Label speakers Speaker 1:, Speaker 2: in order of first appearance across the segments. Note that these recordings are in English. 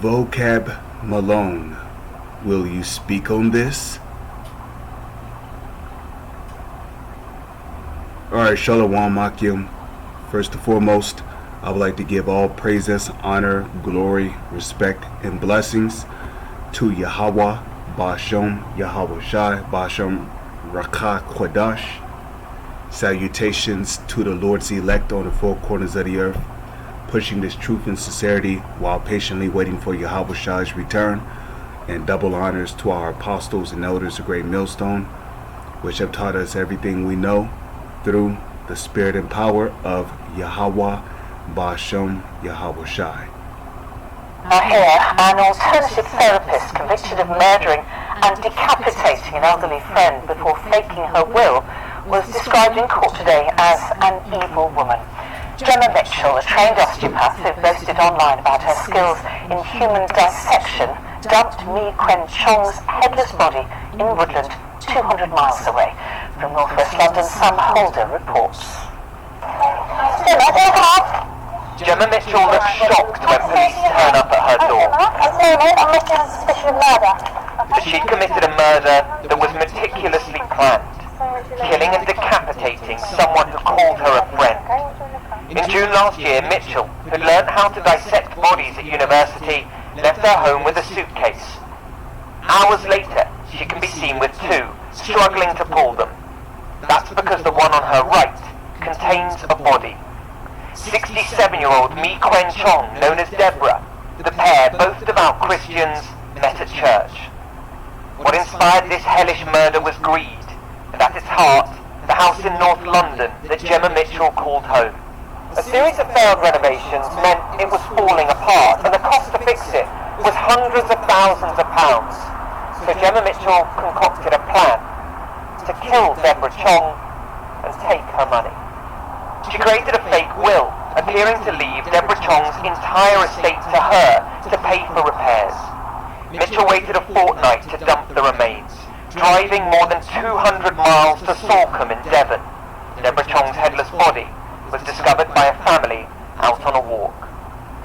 Speaker 1: Vocab Malone, will you speak on this? Alright, Shalom ahchyam. First and foremost, I would like to give all praises, honor, glory, respect, and blessings to Yahweh, Ba'ashem, Yahweh Shai, Ba'ashem Rakah Kodash. Salutations to the Lord's elect on the four corners of the earth, pushing this truth and sincerity while patiently waiting for Yahweh Shai's return, and double honors to our apostles and elders of Great Millstone, which have taught us everything we know through the spirit and power of Yahweh, Ba'ashem, Yahweh Shai.
Speaker 2: Now here, an alternative therapist convicted of murdering and decapitating an elderly friend before faking her will was described in court today as an evil woman. Gemma Mitchell, a trained osteopath who boasted online about her skills in human dissection, dumped Mi Quen Chong's headless body in Woodland, 200 miles away. From northwest London, Sam Holder reports.
Speaker 3: Gemma Mitchell looks shocked when police turn up at her door. She'd committed a murder that was meticulously planned, killing and decapitating someone who called her a friend. In June last year, Mitchell, who'd learned how to dissect bodies at university, left her home with a suitcase. Hours later, she can be seen with two, struggling to pull them. That's because the one on her right contains a body. 67-year-old Mi Quen Chong, known as Deborah, the pair, both devout Christians, met at church. What inspired this hellish murder was greed, and at its heart, the house in North London that Gemma Mitchell called home. A series of failed renovations meant it was falling apart, and the cost to fix it was hundreds of thousands of pounds. So Gemma Mitchell concocted a plan to kill Deborah Chong and take her money. She created a fake will, appearing to leave Deborah Chong's entire estate to her to pay for repairs. Mitchell waited a fortnight to dump the remains, driving more than 200 miles to Salcombe in Devon. Deborah Chong's headless body was discovered by a family out on a walk.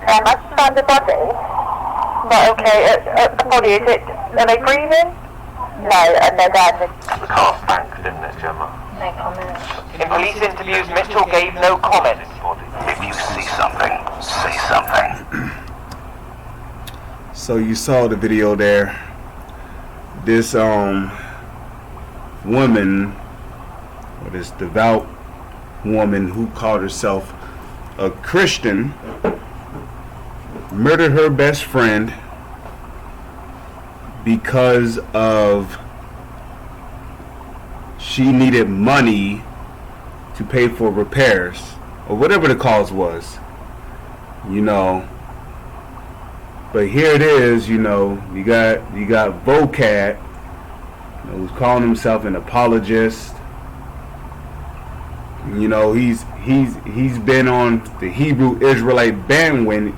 Speaker 2: I found the body. Right, okay, the body, are they breathing? No, they're dead.
Speaker 4: The car spanked, didn't it, Gemma?
Speaker 2: No comment.
Speaker 3: In police interviews, Mitchell gave no comment.
Speaker 4: If you see something, say something.
Speaker 1: So you saw the video there. This woman, or this devout woman who called herself a Christian, murdered her best friend because of she needed money to pay for repairs or whatever the cause was, but here it is, you got Vocab, who's calling himself an apologist. He's been on the Hebrew Israelite bandwagon,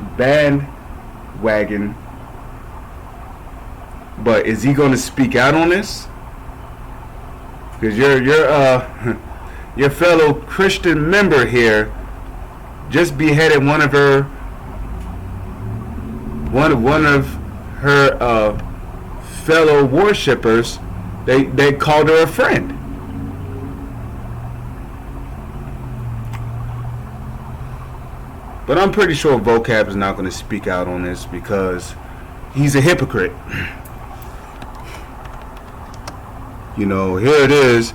Speaker 1: but is he going to speak out on this? Because your fellow Christian member here just beheaded one of her fellow worshippers. They called her a friend. But I'm pretty sure Vocab is not going to speak out on this because he's a hypocrite. Here it is.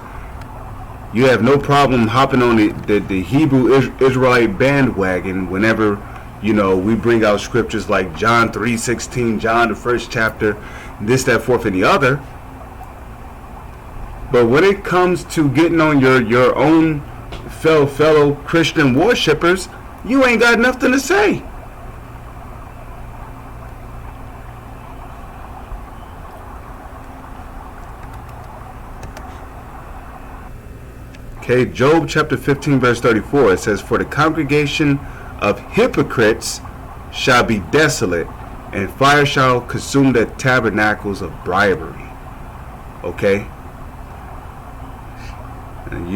Speaker 1: You have no problem hopping on the Hebrew Israelite bandwagon whenever, we bring out scriptures like John 3:16, John the first chapter, this, that, fourth, and the other. But when it comes to getting on your own fellow Christian worshippers, you ain't got nothing to say. Okay, Job chapter 15 verse 34, it says, "For the congregation of hypocrites shall be desolate, and fire shall consume the tabernacles of bribery." Okay? And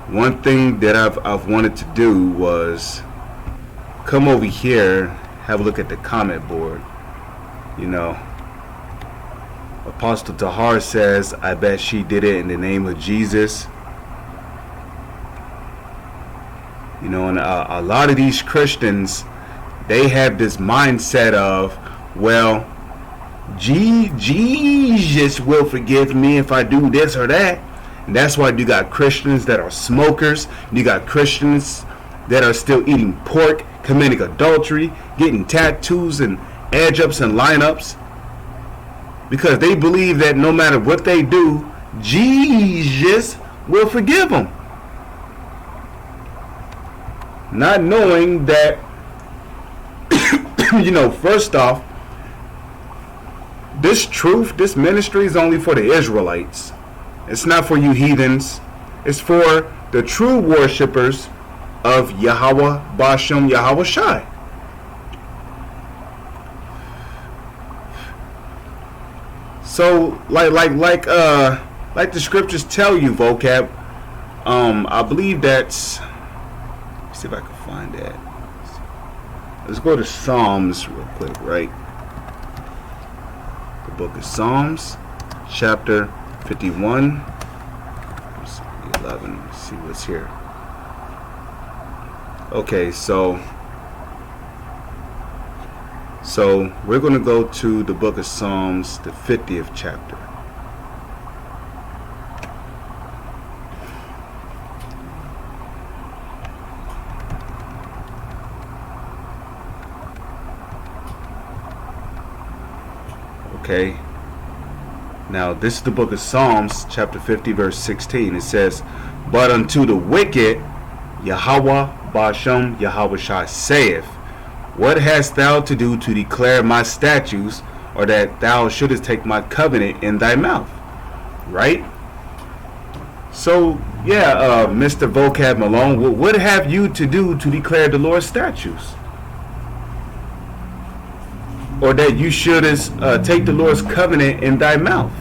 Speaker 1: one thing that I've wanted to do was come over here have a look at the comment board. You know, Apostle Tahar says, I bet she did it in the name of Jesus. You know, and a lot of these Christians, they have this mindset of, well, Jesus will forgive me if I do this or that. And that's why you got Christians that are smokers. You got Christians that are still eating pork, committing adultery, getting tattoos and edge-ups and lineups. Because they believe that no matter what they do, Jesus will forgive them. Not knowing that, you know, first off, this truth, this ministry is only for the Israelites. It's not for you heathens. It's for the true worshipers of Yahweh, Bashem, Yahweh Shai. So, like the scriptures tell you, vocab. I believe that's. Let's see if I can find that. Let's go to Psalms real quick, right? The book of Psalms, chapter 51. Let's see, 11. Let's see what's here. Okay, so we're going to go to the book of Psalms, the 50th chapter. Okay. Now, this is the book of Psalms, chapter 50, verse 16. It says, but unto the wicked, Yahweh, Bashem, Yahweh Shai saith, what hast thou to do to declare my statutes, or that thou shouldest take my covenant in thy mouth? Right? So, yeah, Mr. Vocab Malone, what have you to do to declare the Lord's statutes? Or that you shouldest take the Lord's covenant in thy mouth?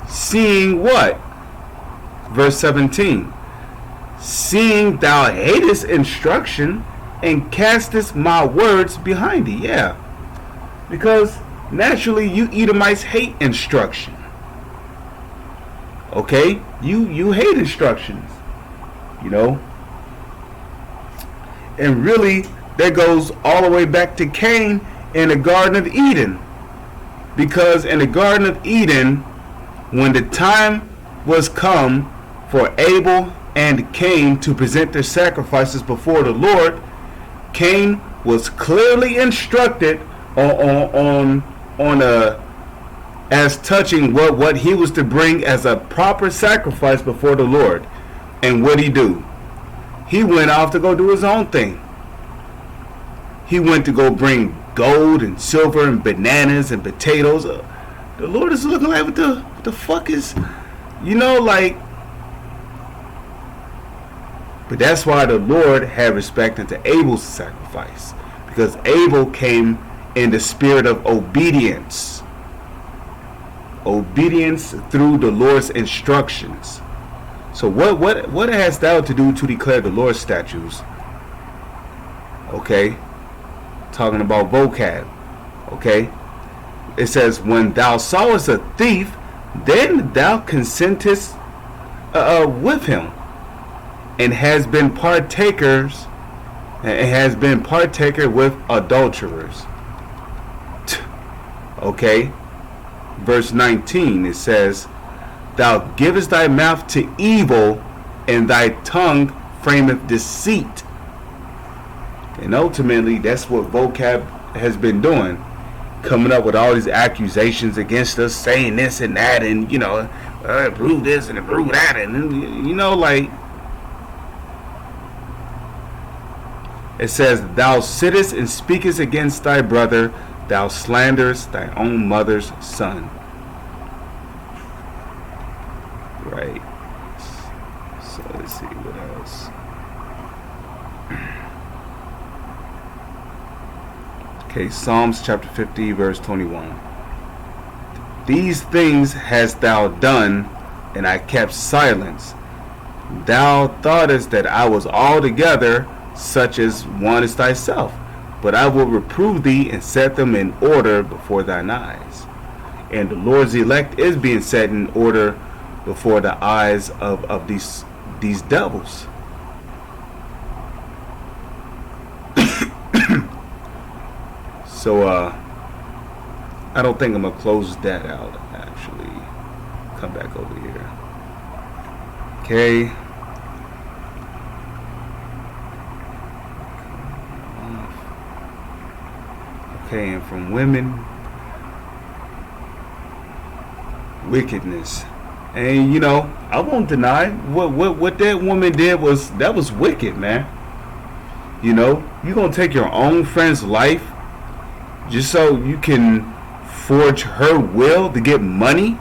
Speaker 1: Seeing what? Verse 17. Seeing thou hatest instruction and castest my words behind thee. Yeah. Because naturally you Edomites hate instruction. Okay? You hate instructions. You know? And really, that goes all the way back to Cain in the Garden of Eden. Because in the Garden of Eden, when the time was come for Abel and Cain to present their sacrifices before the Lord, Cain was clearly instructed on as touching what he was to bring as a proper sacrifice before the Lord. And what'd he do? He went off to go do his own thing. He went to go bring gold and silver and bananas and potatoes. The Lord is looking like, what the fuck is, you know, like. But that's why the Lord had respect unto Abel's sacrifice, because Abel came in the spirit of obedience. Obedience through the Lord's instructions. So what hast thou to do to declare the Lord's statutes? Okay. Talking about vocab. Okay. It says, when thou sawest a thief, then thou consentest with him, and has been partaker with adulterers. Okay. Verse 19, it says, thou givest thy mouth to evil, and thy tongue frameth deceit. And ultimately, that's what vocab has been doing, coming up with all these accusations against us, saying this and that, and, you know, prove this and prove that, and, you know, like, it says, thou sittest and speakest against thy brother, thou slanderest thy own mother's son. Right. So let's see what else. Okay, Psalms chapter 50, verse 21. These things hast thou done, and I kept silence. Thou thoughtest that I was altogether such as one as thyself, but I will reprove thee and set them in order before thine eyes. And the Lord's elect is being set in order before the eyes of these devils. So I don't think I'm gonna close that out. Actually, come back over here. Okay. Okay, and from women, wickedness. And you know, I won't deny what that woman did was wicked, man. You know, you gonna take your own friend's life just so you can forge her will to get money?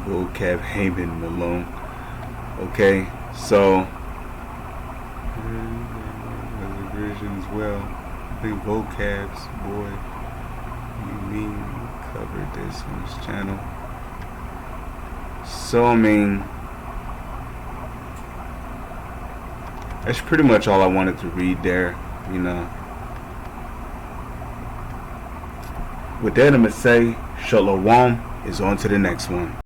Speaker 1: Vocab Malone. Okay, so version as well. Big vocabs, boy. You mean covered this on this channel? So I mean, that's pretty much all I wanted to read there. You know. With that, I'm gonna say, Shalom is on to the next one.